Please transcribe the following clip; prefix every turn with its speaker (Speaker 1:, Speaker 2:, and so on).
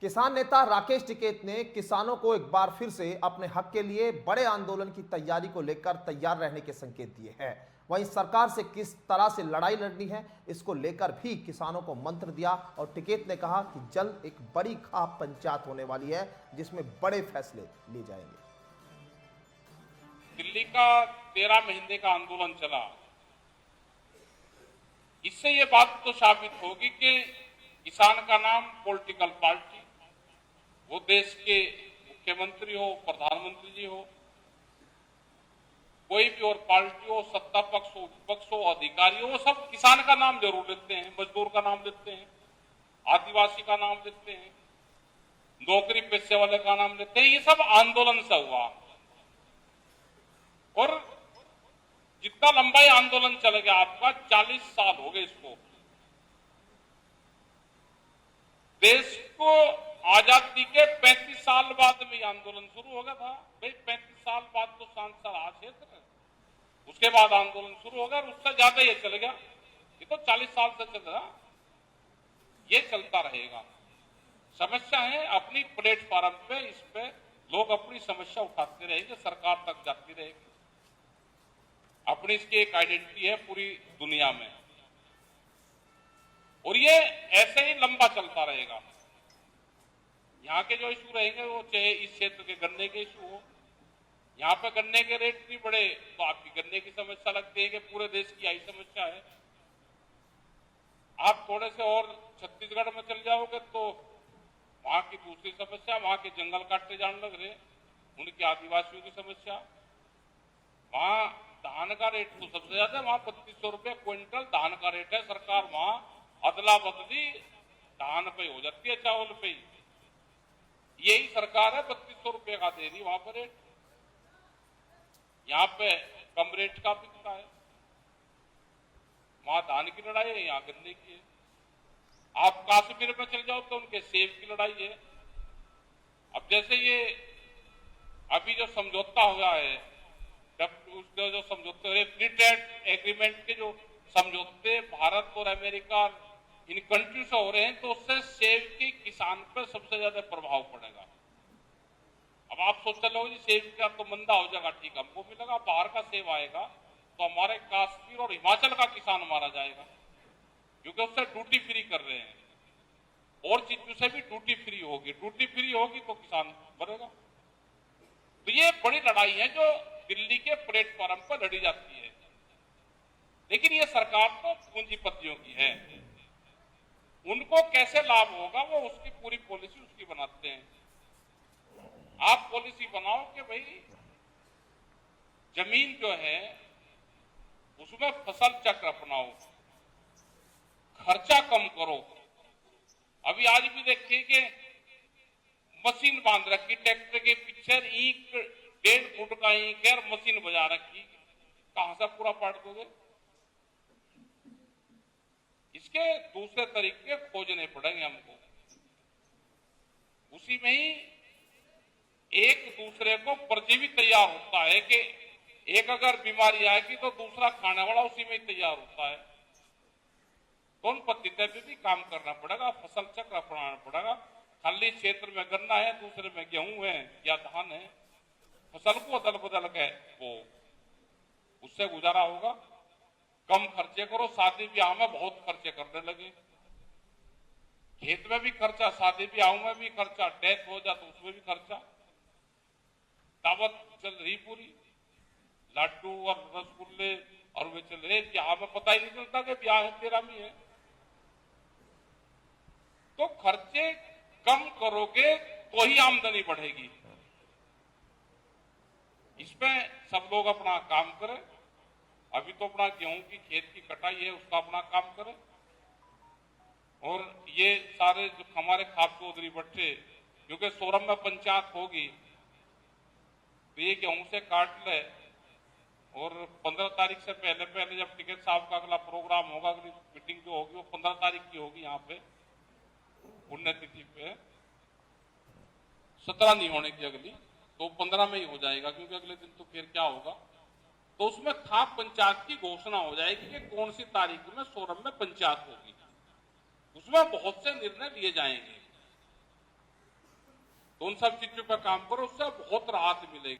Speaker 1: किसान नेता राकेश टिकैत ने किसानों को एक बार फिर से अपने हक के लिए बड़े आंदोलन की तैयारी को लेकर तैयार रहने के संकेत दिए हैं। वहीं सरकार से किस तरह से लड़ाई लड़नी है, इसको लेकर भी किसानों को मंत्र दिया और टिकैत ने कहा कि जल्द एक बड़ी खाप पंचायत होने वाली है जिसमें बड़े फैसले लिए जाएंगे।
Speaker 2: दिल्ली का 13 महीने का आंदोलन चला, इससे ये बात तो साबित होगी कि किसान का नाम पॉलिटिकल पार्टी, वो देश के मुख्यमंत्री हो, प्रधानमंत्री जी हो, कोई भी और पार्टी हो, सत्ता पक्ष हो, विपक्ष हो, अधिकारी हो, वो सब किसान का नाम जरूर लेते हैं, मजदूर का नाम लेते हैं, आदिवासी का नाम लेते हैं, नौकरी पेशे वाले का नाम लेते हैं। ये सब आंदोलन से हुआ और जितना लंबा ये आंदोलन चल गया, आपका 40 साल हो गए इसको। देश को आजादी के 35 साल बाद में आंदोलन शुरू हो गया था। भाई 35 साल बाद तो सांसद आज क्षेत्र, उसके बाद आंदोलन शुरू हो गया और उससे ज्यादा ये चल गया। ये तो 40 साल से चल रहा, ये चलता रहेगा। समस्या है अपनी प्लेटफॉर्म पे, इस पे लोग अपनी समस्या उठाते रहेंगे, सरकार तक जाती रहेगी। अपनी इसकी एक आइडेंटिटी है पूरी दुनिया में और ये ऐसे ही लंबा चलता रहेगा। यहाँ के जो इशू रहेंगे वो चाहे इस क्षेत्र के गन्ने के इशू हो, यहाँ पे गन्ने के रेट नहीं बढ़े तो आपकी गन्ने की समस्या लगती है कि पूरे देश की यही समस्या है। आप थोड़े से और छत्तीसगढ़ में चल जाओगे तो वहां की दूसरी समस्या, वहां के जंगल काटते जाने लग रहे, उनके आदिवासियों की समस्या। वहां धान का रेट तो सबसे ज्यादा, वहां 3200 रुपये क्विंटल धान का रेट है। सरकार वहां अदला बदली धान पे हो जाती है, चावल पे। यही सरकार है 3200 रुपये का दे रही वहां पर रेट, यहाँ पे कम रेट का बिकता है। वहां धान की लड़ाई है, यहाँ गन्ने की है। आप कश्मीर में चल जाओ तो उनके सेब की लड़ाई है। अब जैसे ये अभी जो समझौता हुआ है, जो समझौते फ्री ट्रेड एग्रीमेंट के जो समझौते भारत और अमेरिका इन कंट्री से हो रहे हैं, तो उससे सेब की किसान पर सबसे ज्यादा प्रभाव पड़ेगा। अब आप सोच लो जी सेब का तो मंदा हो जाएगा, ठीक हमको मिलेगा, बाहर का सेब आएगा तो हमारे कश्मीर और हिमाचल का किसान मारा जाएगा, क्योंकि उससे ड्यूटी फ्री कर रहे हैं। और चीजों से भी ड्यूटी फ्री होगी, ड्यूटी फ्री होगी तो किसान बढ़ेगा। तो ये बड़ी लड़ाई है जो दिल्ली के प्लेटफॉर्म पर लड़ी जाती है। लेकिन ये सरकार तो पूंजीपतियों की है, उनको कैसे लाभ होगा वो उसकी पूरी पॉलिसी उसकी बनाते हैं। आप पॉलिसी बनाओ कि भाई जमीन जो है उसमें फसल चक्र अपनाओ, खर्चा कम करो। अभी आज भी देखिए कि मशीन बांध रखी ट्रैक्टर के पीछे, ईंट 1.5 फुट का ईंट है और मशीन बजा रखी, कहां से पूरा पाट दोगे? इसके दूसरे तरीके खोजने पड़ेंगे हमको। उसी में ही एक दूसरे को परजीवी तैयार होता है कि एक अगर बीमारी आएगी तो दूसरा खाने वाला उसी में ही तैयार होता है। तो उन पद्धति पे भी काम करना पड़ेगा, फसल चक्र अपनाना पड़ेगा। खाली क्षेत्र में गन्ना है, दूसरे में गेहूं है या धान है, फसल को अदल बदल के वो उससे गुजारा होगा। कम खर्चे करो, शादी ब्याह में बहुत खर्चे करने लगे, खेत में भी खर्चा, शादी ब्याह में भी खर्चा, डेथ हो जाए तो उसमें भी खर्चा। दावत चल रही पूरी, लड्डू और रसगुल्ले और वे चल रहे, ब्याह में पता ही नहीं चलता कि ब्याह है, तेरा भी है। तो खर्चे कम करोगे तो ही आमदनी बढ़ेगी। इसमें सब लोग अपना काम करें। अभी तो अपना गेहूं की खेत की कटाई है, उसका अपना काम करें। और ये सारे जो हमारे खाप चौधरी बच्चे, क्योंकि सोरम में पंचायत होगी तो ये गेहूं से काट ले और 15 तारीख से पहले पहले जब टिकैत साहब का अगला प्रोग्राम होगा, अगली मीटिंग जो होगी वो 15 तारीख की होगी। यहाँ पे पुण्यतिथि पे 17 नहीं होने की अगली, तो 15 में ही हो जाएगा, क्योंकि अगले दिन तो फिर क्या होगा। तो उसमें खाप पंचायत की घोषणा हो जाएगी कि कौन सी तारीख में सोरम में पंचायत होगी। उसमें बहुत से निर्णय लिए जाएंगे तो उन सब चीजों पर काम करो, उससे बहुत राहत मिलेगी।